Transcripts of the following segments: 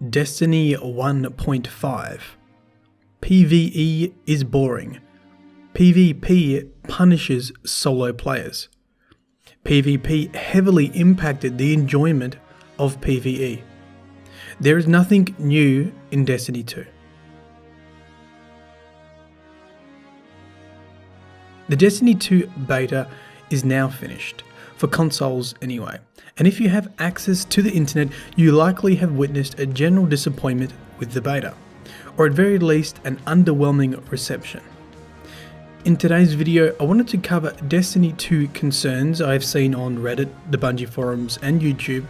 Destiny 1.5. PvE is boring. PvP punishes solo players. PvP heavily impacted the enjoyment of PvE. There is nothing new in Destiny 2. The Destiny 2 beta is now finished, for consoles anyway, and if you have access to the internet, you likely have witnessed a general disappointment with the beta, or at very least an underwhelming reception. In today's video, I wanted to cover Destiny 2 concerns I have seen on Reddit, the Bungie forums and YouTube.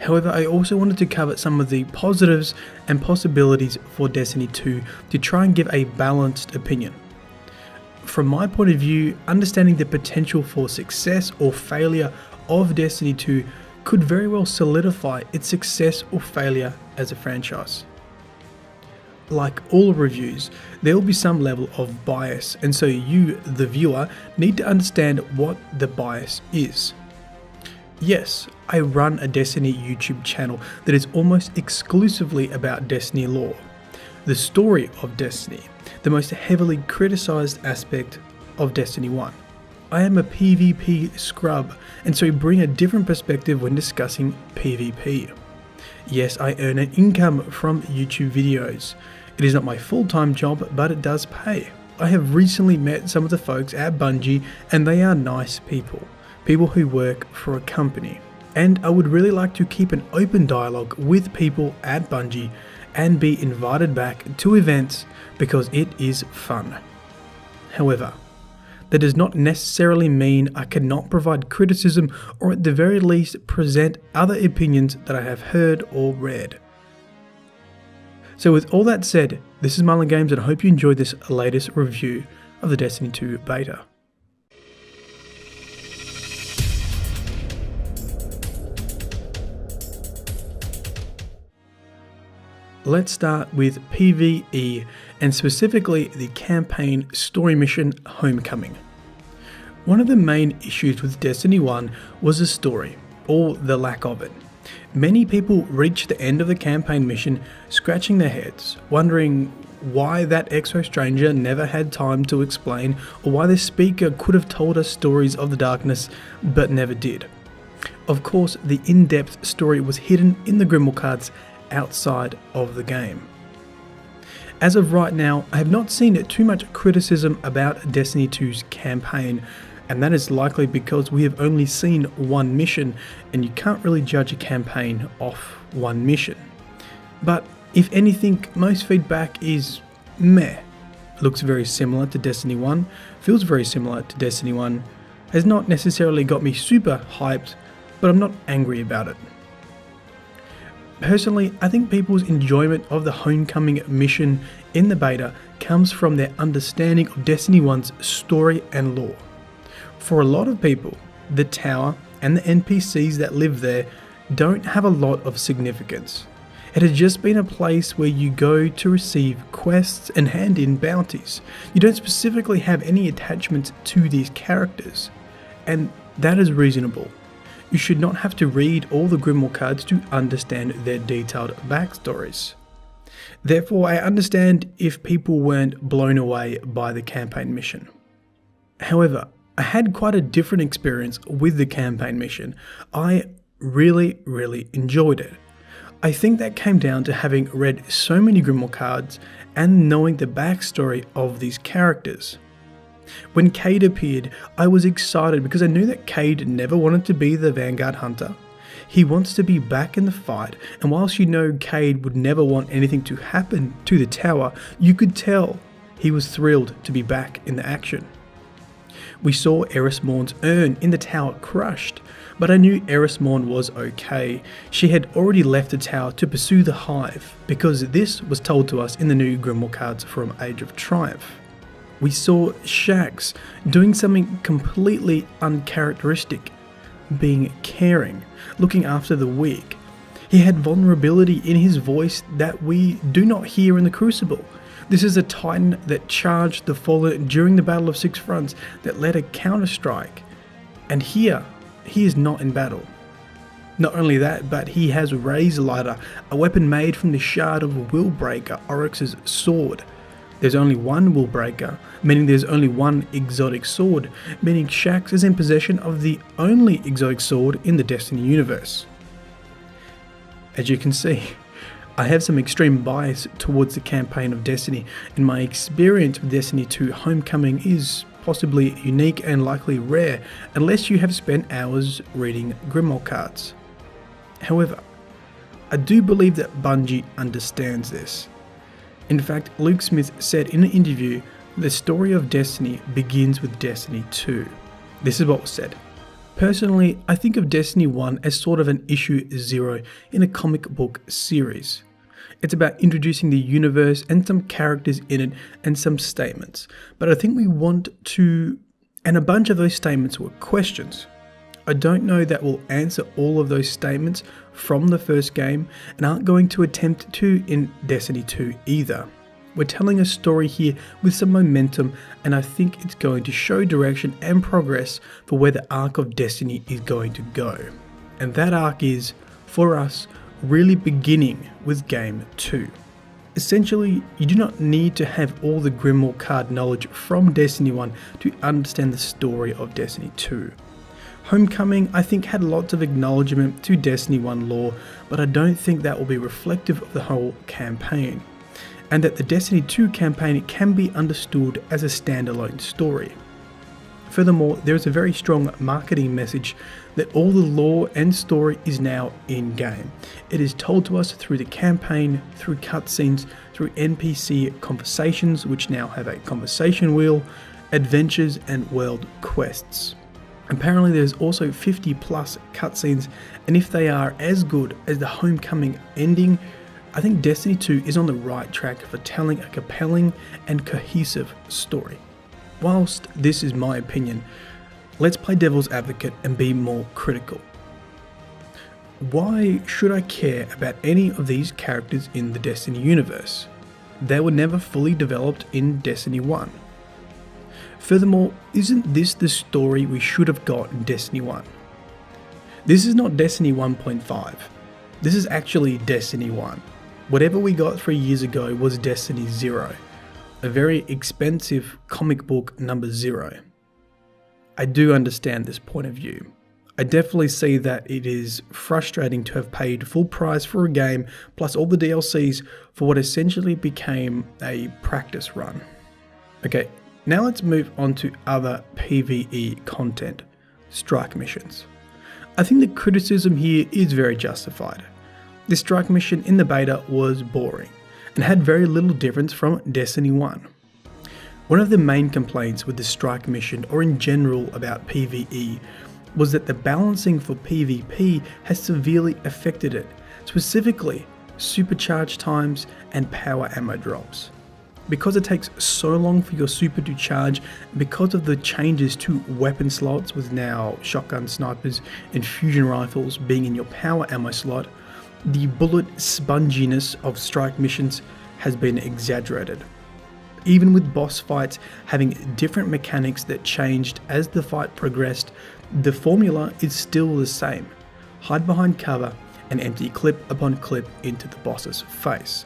However, I also wanted to cover some of the positives and possibilities for Destiny 2 to try and give a balanced opinion. From my point of view, understanding the potential for success or failure of Destiny 2 could very well solidify its success or failure as a franchise. Like all reviews, there will be some level of bias, and so you, the viewer, need to understand what the bias is. Yes, I run a Destiny YouTube channel that is almost exclusively about Destiny lore, the story of Destiny, the most heavily criticized aspect of Destiny 1. I am a PvP scrub, and so bring a different perspective when discussing PvP. Yes, I earn an income from YouTube videos. It is not my full-time job, but it does pay. I have recently met some of the folks at Bungie, and they are nice people who work for a company. And I would really like to keep an open dialogue with people at Bungie and be invited back to events because it is fun. However, that does not necessarily mean I cannot provide criticism or at the very least present other opinions that I have heard or read. So with all that said, this is Marlon Games and I hope you enjoyed this latest review of the Destiny 2 beta. Let's start with PvE and specifically the campaign story mission Homecoming. One of the main issues with Destiny 1 was the story, or the lack of it. Many people reached the end of the campaign mission scratching their heads, wondering why that Exo Stranger never had time to explain, or why the speaker could have told us stories of the darkness but never did. Of course, the in-depth story was hidden in the Grimoire cards outside of the game. As of right now, I have not seen too much criticism about Destiny 2's campaign, and that is likely because we have only seen one mission and you can't really judge a campaign off one mission. But if anything, most feedback is meh. Looks very similar to Destiny 1, feels very similar to Destiny 1, has not necessarily got me super hyped, but I'm not angry about it. Personally, I think people's enjoyment of the Homecoming mission in the beta comes from their understanding of Destiny 1's story and lore. For a lot of people, the tower and the NPCs that live there don't have a lot of significance. It has just been a place where you go to receive quests and hand in bounties. You don't specifically have any attachment to these characters, and that is reasonable. You should not have to read all the Grimoire cards to understand their detailed backstories. Therefore, I understand if people weren't blown away by the campaign mission. However, I had quite a different experience with the campaign mission. I really enjoyed it. I think that came down to having read so many Grimoire cards and knowing the backstory of these characters. When Cayde appeared, I was excited because I knew that Cayde never wanted to be the Vanguard Hunter. He wants to be back in the fight, and whilst you know Cayde would never want anything to happen to the tower, you could tell he was thrilled to be back in the action. We saw Eris Morn's urn in the tower crushed, but I knew Eris Morn was okay. She had already left the tower to pursue the Hive, because this was told to us in the new Grimoire cards from Age of Triumph. We saw Shaxx doing something completely uncharacteristic, being caring, looking after the weak. He had vulnerability in his voice that we do not hear in the Crucible. This is a Titan that charged the Fallen during the Battle of Six Fronts that led a counter-strike, and here, he is not in battle. Not only that, but he has Razorlighter, a weapon made from the shard of Willbreaker, Oryx's sword. There's only one Willbreaker, meaning there's only one exotic sword, meaning Shaxx is in possession of the only exotic sword in the Destiny universe. As you can see, I have some extreme bias towards the campaign of Destiny, and my experience with Destiny 2 Homecoming is possibly unique and likely rare unless you have spent hours reading Grimoire cards. However, I do believe that Bungie understands this. In fact, Luke Smith said in an interview, the story of Destiny begins with Destiny 2. This is what was said. Personally, I think of Destiny 1 as sort of an issue 0 in a comic book series. It's about introducing the universe and some characters in it and some statements. But I think we want to, and a bunch of those statements were questions. I don't know that we'll answer all of those statements from the first game and aren't going to attempt to in Destiny 2 either. We're telling a story here with some momentum, and I think it's going to show direction and progress for where the arc of Destiny is going to go. And that arc is, for us, really beginning with Game 2. Essentially, you do not need to have all the Grimoire card knowledge from Destiny 1 to understand the story of Destiny 2. Homecoming, I think, had lots of acknowledgement to Destiny 1 lore, but I don't think that will be reflective of the whole campaign, and that the Destiny 2 campaign can be understood as a standalone story. Furthermore, there is a very strong marketing message that all the lore and story is now in-game. It is told to us through the campaign, through cutscenes, through NPC conversations, which now have a conversation wheel, adventures and world quests. Apparently there's also 50 plus cutscenes, and if they are as good as the Homecoming ending, I think Destiny 2 is on the right track for telling a compelling and cohesive story. Whilst this is my opinion, let's play devil's advocate and be more critical. Why should I care about any of these characters in the Destiny universe? They were never fully developed in Destiny 1. Furthermore, isn't this the story we should have got in Destiny 1? This is not Destiny 1.5. This is actually Destiny 1. Whatever we got 3 years ago was Destiny 0, a very expensive comic book number 0. I do understand this point of view. I definitely see that it is frustrating to have paid full price for a game plus all the DLCs for what essentially became a practice run. Okay, now let's move on to other PvE content, strike missions. I think the criticism here is very justified. The strike mission in the beta was boring and had very little difference from Destiny 1. One of the main complaints with the strike mission, or in general about PvE, was that the balancing for PvP has severely affected it, specifically supercharge times and power ammo drops. Because it takes so long for your super to charge, because of the changes to weapon slots with now shotgun snipers and fusion rifles being in your power ammo slot, the bullet sponginess of strike missions has been exaggerated. Even with boss fights having different mechanics that changed as the fight progressed, the formula is still the same. Hide behind cover and empty clip upon clip into the boss's face.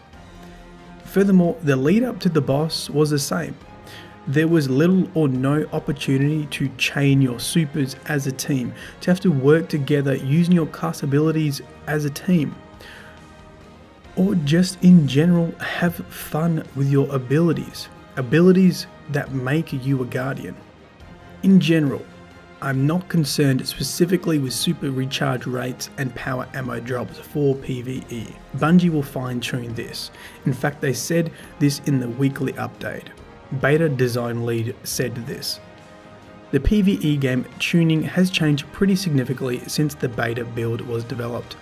Furthermore, the lead up to the boss was the same. There was little or no opportunity to chain your supers as a team, to have to work together using your class abilities as a team, or just in general have fun with your abilities that make you a guardian. In general, I'm not concerned specifically with super recharge rates and power ammo drops for PvE. Bungie will fine tune this. In fact, they said this in the weekly update. Beta design lead said this. The PvE game tuning has changed pretty significantly since the beta build was developed.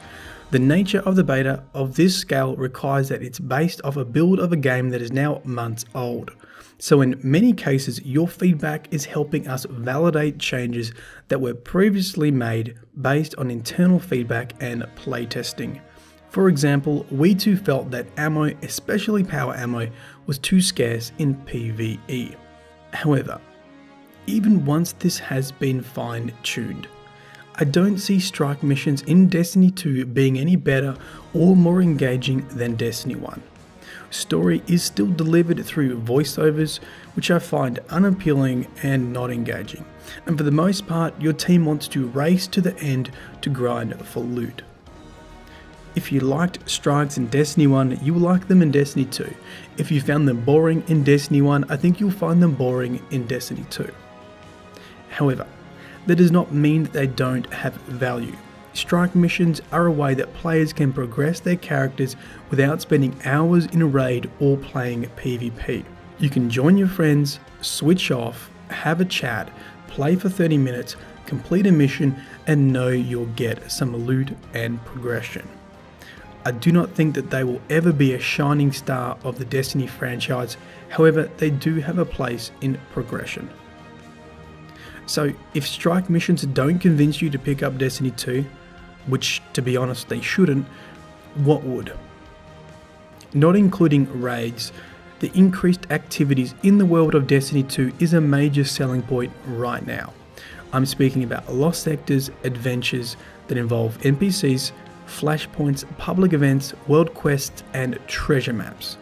The nature of the beta of this scale requires that it's based off a build of a game that is now months old. So in many cases, your feedback is helping us validate changes that were previously made based on internal feedback and playtesting. For example, we too felt that ammo, especially power ammo, was too scarce in PvE. However, even once this has been fine-tuned, I don't see strike missions in Destiny 2 being any better or more engaging than Destiny 1. Story is still delivered through voiceovers, which I find unappealing and not engaging, and for the most part your team wants to race to the end to grind for loot. If you liked strikes in Destiny 1, you will like them in Destiny 2. If you found them boring in Destiny 1, I think you'll find them boring in Destiny 2. However, that does not mean that they don't have value. Strike missions are a way that players can progress their characters without spending hours in a raid or playing PvP. You can join your friends, switch off, have a chat, play for 30 minutes, complete a mission, and know you'll get some loot and progression. I do not think that they will ever be a shining star of the Destiny franchise, however, they do have a place in progression. So, if strike missions don't convince you to pick up Destiny 2, which to be honest they shouldn't, what would? Not including raids, the increased activities in the world of Destiny 2 is a major selling point right now. I'm speaking about lost sectors, adventures that involve NPCs, flashpoints, public events, world quests, and treasure maps.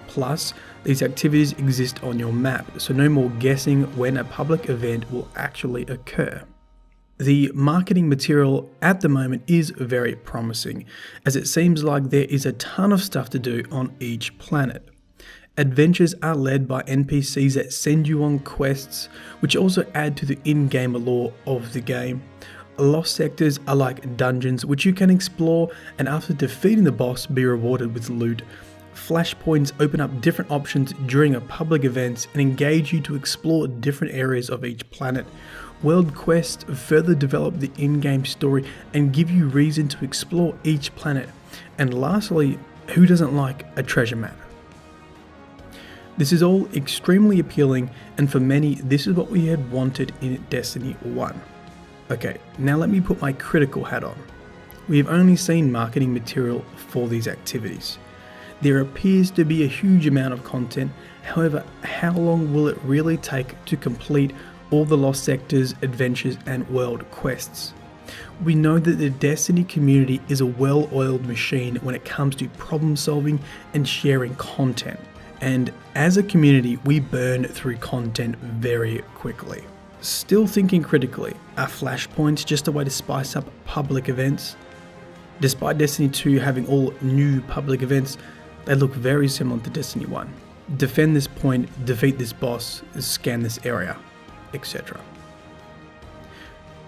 Plus, these activities exist on your map, so no more guessing when a public event will actually occur. The marketing material at the moment is very promising, as it seems like there is a ton of stuff to do on each planet. Adventures are led by NPCs that send you on quests, which also add to the in-game lore of the game. Lost sectors are like dungeons which you can explore and after defeating the boss be rewarded with loot. Flashpoints open up different options during a public event and engage you to explore different areas of each planet. World quests further develop the in-game story and give you reason to explore each planet. And lastly, who doesn't like a treasure map? This is all extremely appealing, and for many this is what we had wanted in Destiny 1. Okay, now let me put my critical hat on. We have only seen marketing material for these activities. There appears to be a huge amount of content, however, how long will it really take to complete all the lost sectors, adventures, and world quests? We know that the Destiny community is a well-oiled machine when it comes to problem solving and sharing content, and as a community we burn through content very quickly. Still thinking critically, are flashpoints just a way to spice up public events? Despite Destiny 2 having all new public events, they look very similar to Destiny 1. Defend this point, defeat this boss, scan this area, etc.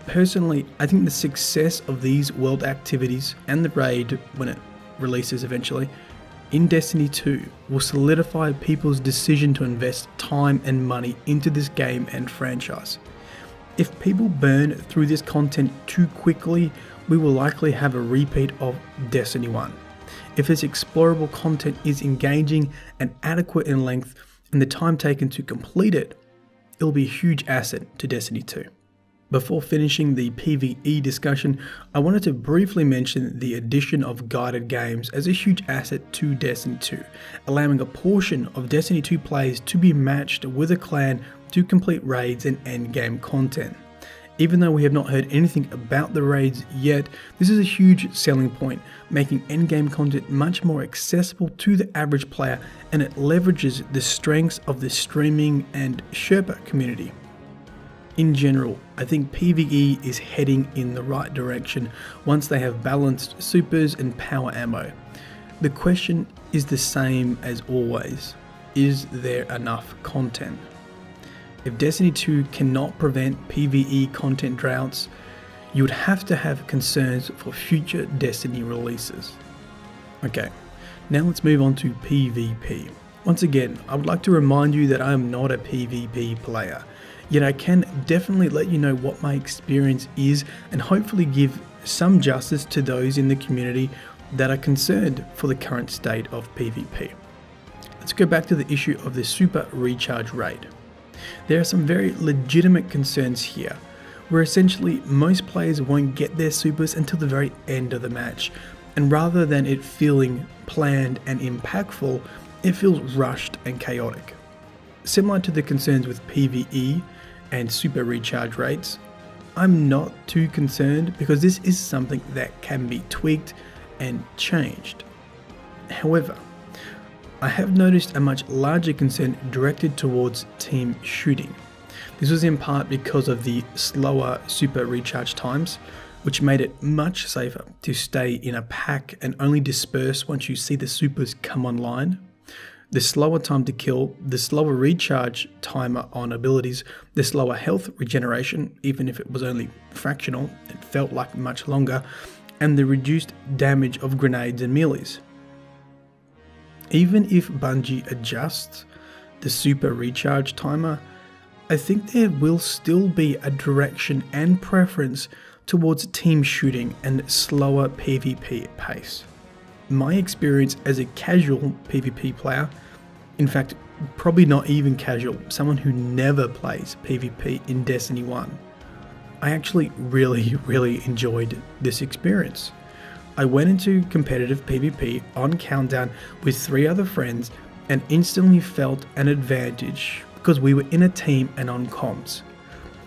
Personally, I think the success of these world activities and the raid, when it releases eventually, in Destiny 2 will solidify people's decision to invest time and money into this game and franchise. If people burn through this content too quickly, we will likely have a repeat of Destiny 1. If this explorable content is engaging and adequate in length and the time taken to complete it, it'll be a huge asset to Destiny 2. Before finishing the PvE discussion, I wanted to briefly mention the addition of guided games as a huge asset to Destiny 2, allowing a portion of Destiny 2 players to be matched with a clan to complete raids and endgame content. Even though we have not heard anything about the raids yet, this is a huge selling point, making endgame content much more accessible to the average player, and it leverages the strengths of the streaming and Sherpa community. In general, I think PvE is heading in the right direction once they have balanced supers and power ammo. The question is the same as always: is there enough content? If Destiny 2 cannot prevent PvE content droughts, you would have to have concerns for future Destiny releases. Okay, now let's move on to PvP. Once again, I would like to remind you that I am not a PvP player, yet I can definitely let you know what my experience is and hopefully give some justice to those in the community that are concerned for the current state of PvP. Let's go back to the issue of the super recharge raid. There are some very legitimate concerns here, where essentially most players won't get their supers until the very end of the match, and rather than it feeling planned and impactful, it feels rushed and chaotic. Similar to the concerns with PvE and super recharge rates, I'm not too concerned because this is something that can be tweaked and changed. However, I have noticed a much larger concern directed towards team shooting. This was in part because of the slower super recharge times, which made it much safer to stay in a pack and only disperse once you see the supers come online. The slower time to kill, the slower recharge timer on abilities, the slower health regeneration, even if it was only fractional, it felt like much longer, and the reduced damage of grenades and melees. Even if Bungie adjusts the super recharge timer, I think there will still be a direction and preference towards team shooting and slower PvP pace. My experience as a casual PvP player, in fact probably not even casual, someone who never plays PvP in Destiny 1, I actually really enjoyed this experience. I went into competitive PvP on Countdown with 3 other friends and instantly felt an advantage because we were in a team and on comms.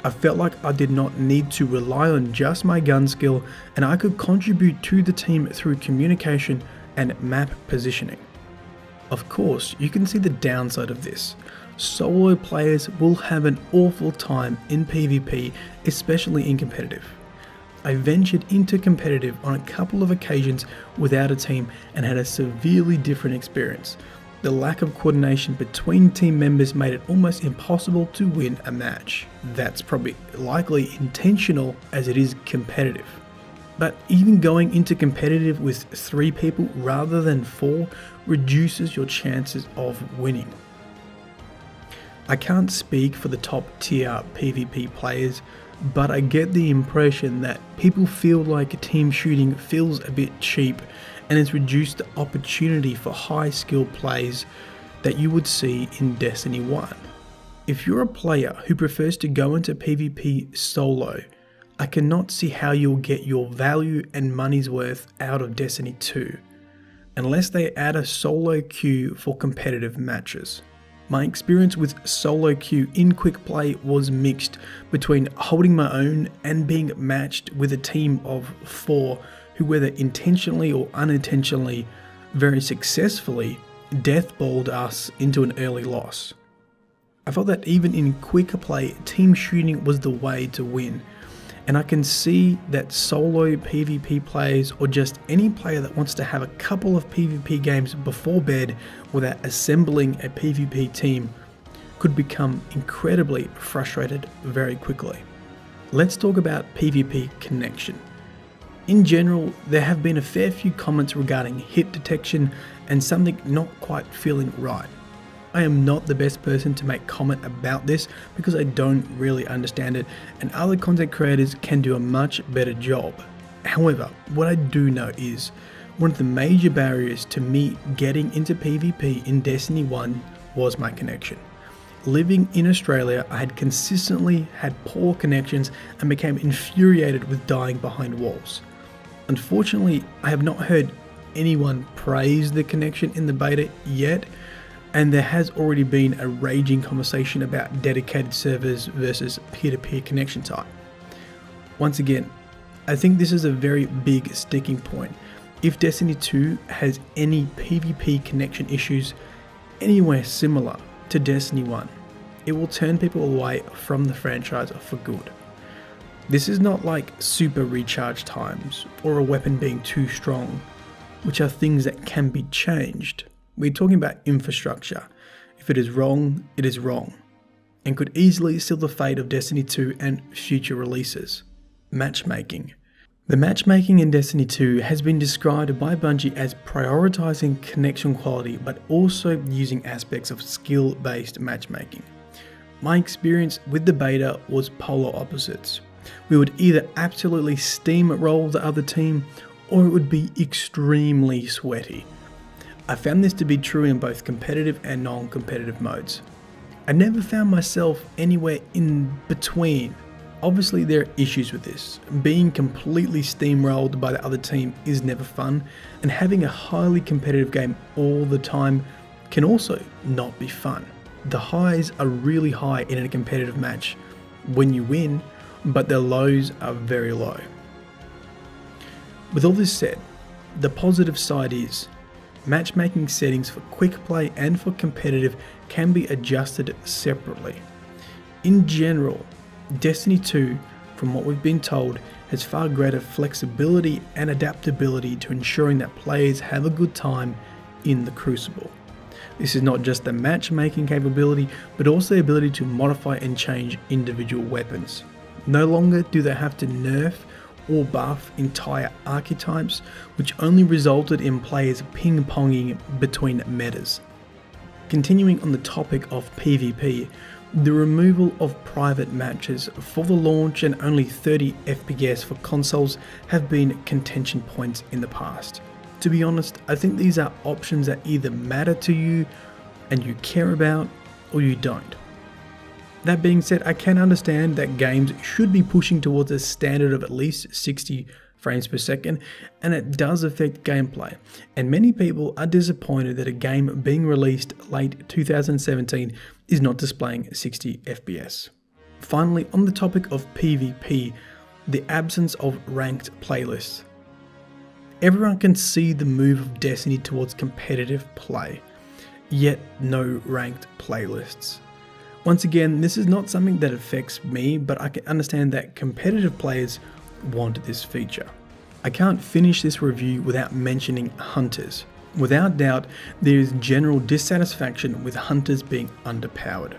I felt like I did not need to rely on just my gun skill and I could contribute to the team through communication and map positioning. Of course, you can see the downside of this. Solo players will have an awful time in PvP, especially in competitive. I ventured into competitive on a couple of occasions without a team and had a severely different experience. The lack of coordination between team members made it almost impossible to win a match. That's probably likely intentional as it is competitive. But even going into competitive with 3 people rather than 4 reduces your chances of winning. I can't speak for the top tier PvP players, but I get the impression that people feel like team shooting feels a bit cheap and has reduced the opportunity for high skill plays that you would see in Destiny 1. If you're a player who prefers to go into PvP solo, I cannot see how you'll get your value and money's worth out of Destiny 2, unless they add a solo queue for competitive matches. My experience with solo queue in quick play was mixed between holding my own and being matched with a team of 4 who, whether intentionally or unintentionally, very successfully deathballed us into an early loss. I felt that even in quicker play, team shooting was the way to win, and I can see that solo PvP players or just any player that wants to have a couple of PvP games before bed without assembling a PvP team could become incredibly frustrated very quickly. Let's talk about PvP connection. In general, there have been a fair few comments regarding hit detection and something not quite feeling right. I am not the best person to make comment about this because I don't really understand it, and other content creators can do a much better job. However, what I do know is one of the major barriers to me getting into PvP in Destiny 1 was my connection. Living in Australia, I had consistently had poor connections and became infuriated with dying behind walls. Unfortunately, I have not heard anyone praise the connection in the beta yet, and there has already been a raging conversation about dedicated servers versus peer-to-peer connection type. Once again, I think this is a very big sticking point. If Destiny 2 has any PvP connection issues anywhere similar to Destiny 1, it will turn people away from the franchise for good. This is not like super recharge times or a weapon being too strong, which are things that can be changed. We're talking about infrastructure. If it is wrong, it is wrong, and could easily seal the fate of Destiny 2 and future releases. Matchmaking. The matchmaking in Destiny 2 has been described by Bungie as prioritizing connection quality but also using aspects of skill-based matchmaking. My experience with the beta was polar opposites. We would either absolutely steamroll the other team or it would be extremely sweaty. I found this to be true in both competitive and non-competitive modes. I never found myself anywhere in between. Obviously there are issues with this. Being completely steamrolled by the other team is never fun, and having a highly competitive game all the time can also not be fun. The highs are really high in a competitive match when you win, but their lows are very low. With all this said, the positive side is matchmaking settings for quick play and for competitive can be adjusted separately. In general, Destiny 2, from what we've been told, has far greater flexibility and adaptability to ensuring that players have a good time in the Crucible. This is not just the matchmaking capability, but also the ability to modify and change individual weapons. No longer do they have to nerf or buff entire archetypes, which only resulted in players ping-ponging between metas. Continuing on the topic of PvP, the removal of private matches for the launch and only 30 FPS for consoles have been contention points in the past. To be honest, I think these are options that either matter to you and you care about, or you don't. That being said, I can understand that games should be pushing towards a standard of at least 60 frames per second, and it does affect gameplay, and many people are disappointed that a game being released late 2017 is not displaying 60 FPS. Finally, on the topic of PvP, the absence of ranked playlists. Everyone can see the move of Destiny towards competitive play, yet no ranked playlists. Once again, this is not something that affects me, but I can understand that competitive players want this feature. I can't finish this review without mentioning hunters. Without doubt, there is general dissatisfaction with hunters being underpowered.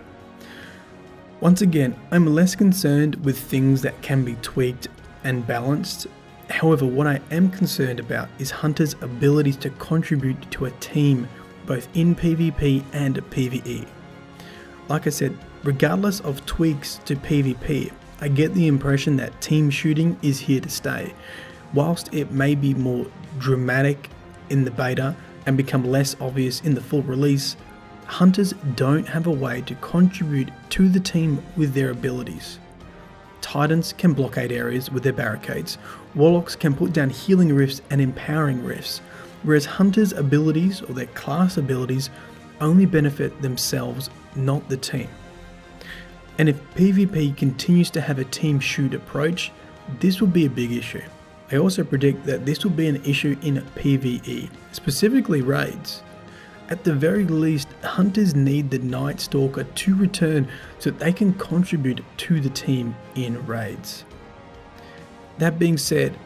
Once again, I'm less concerned with things that can be tweaked and balanced. However, what I am concerned about is hunters' abilities to contribute to a team both in PvP and PvE. Like I said, regardless of tweaks to PvP, I get the impression that team shooting is here to stay. Whilst it may be more dramatic in the beta and become less obvious in the full release, hunters don't have a way to contribute to the team with their abilities. Titans can blockade areas with their barricades, warlocks can put down healing rifts and empowering rifts, whereas hunters' abilities or their class abilities only benefit themselves, not the team. And if PvP continues to have a team shoot approach, this will be a big issue. I also predict that this will be an issue in PvE, specifically raids. At the very least, hunters need the Night Stalker to return so that they can contribute to the team in raids. That being said,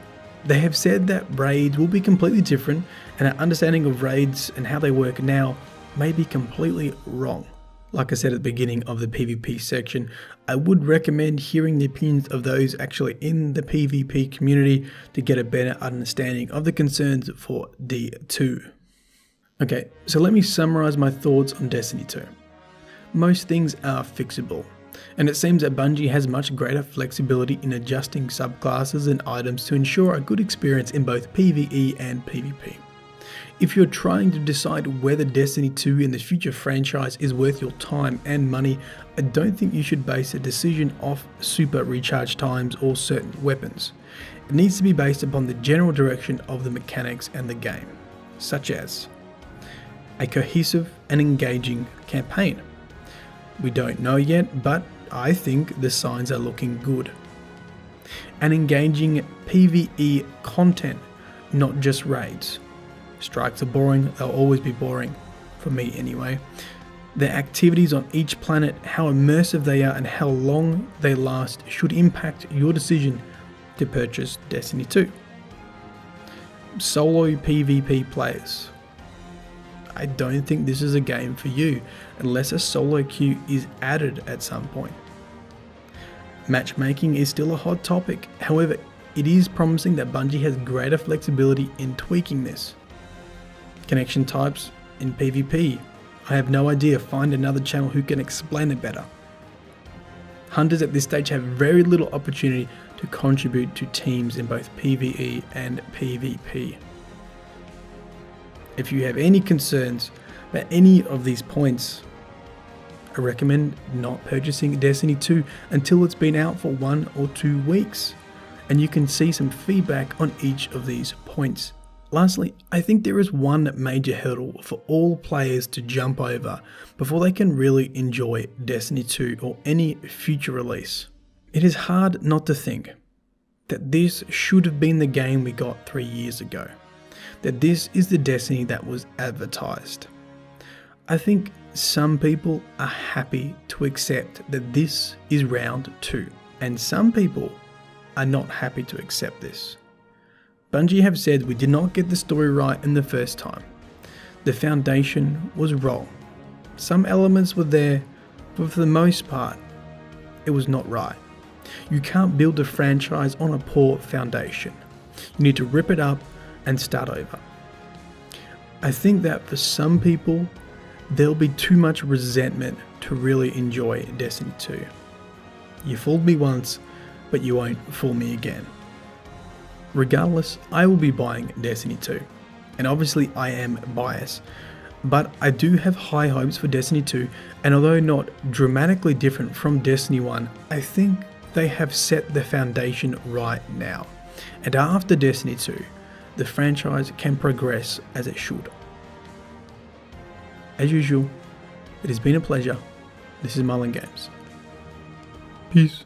they have said that raids will be completely different, and our understanding of raids and how they work now may be completely wrong. Like I said at the beginning of the PvP section, I would recommend hearing the opinions of those actually in the PvP community to get a better understanding of the concerns for D2. Okay, so let me summarize my thoughts on Destiny 2. Most things are fixable, and it seems that Bungie has much greater flexibility in adjusting subclasses and items to ensure a good experience in both PvE and PvP. If you're trying to decide whether Destiny 2 in the future franchise is worth your time and money, I don't think you should base a decision off super recharge times or certain weapons. It needs to be based upon the general direction of the mechanics and the game, such as a cohesive and engaging campaign. We don't know yet, but I think the signs are looking good. An engaging PvE content, not just raids. Strikes are boring, they'll always be boring, for me anyway. The activities on each planet, how immersive they are and how long they last should impact your decision to purchase Destiny 2. Solo PvP players. I don't think this is a game for you unless a solo queue is added at some point. Matchmaking is still a hot topic, however, it is promising that Bungie has greater flexibility in tweaking this. Connection types in PvP. I have no idea, find another channel who can explain it better. Hunters at this stage have very little opportunity to contribute to teams in both PvE and PvP. If you have any concerns about any of these points, I recommend not purchasing Destiny 2 until it's been out for 1 or 2 weeks, and you can see some feedback on each of these points. Lastly, I think there is one major hurdle for all players to jump over before they can really enjoy Destiny 2 or any future release. It is hard not to think that this should have been the game we got 3 years ago, that this is the Destiny that was advertised. I think some people are happy to accept that this is round 2, and some people are not happy to accept this. Bungie have said we did not get the story right in the first time. The foundation was wrong. Some elements were there, but for the most part, it was not right. You can't build a franchise on a poor foundation. You need to rip it up and start over. I think that for some people, there'll be too much resentment to really enjoy Destiny 2. You fooled me once, but you won't fool me again. Regardless, I will be buying Destiny 2, and obviously I am biased, but I do have high hopes for Destiny 2, and although not dramatically different from Destiny 1, I think they have set the foundation right now, and after Destiny 2, the franchise can progress as it should. As usual, it has been a pleasure. This is Mullen Games. Peace.